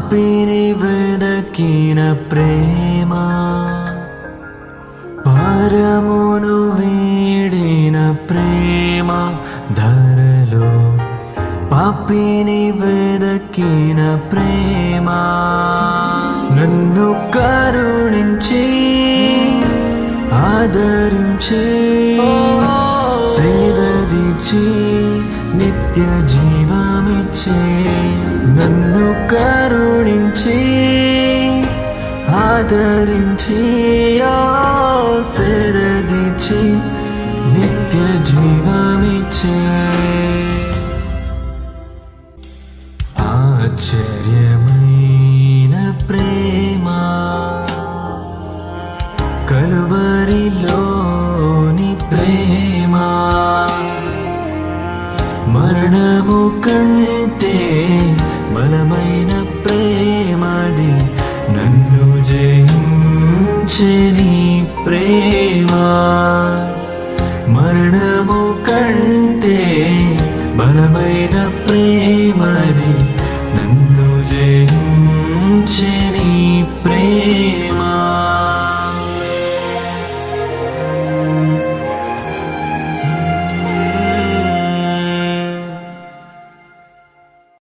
పాపిని వెదకిన ప్రేమ, పరమును వీడిన ప్రేమ, ధరలో పాపిని వెదకిన ప్రేమ, నన్ను కరుణించి ఆదరించి సేదదీర్చి నిత్య జీవమిచ్చే, నన్ను కరుణించి ఆదరించి సేదదీర్చి నిత్య జీవమిచ్చే. ఆశ్చర్యమైన ప్రేమ, కలువరిలోని ప్రేమ, మరణము కంటే బలమైన ప్రేమది, నన్ను జయించని ప్రేమ, మరణము కంటే బలమైన ప్రేమది, నన్ను జయించని ప్రేమ.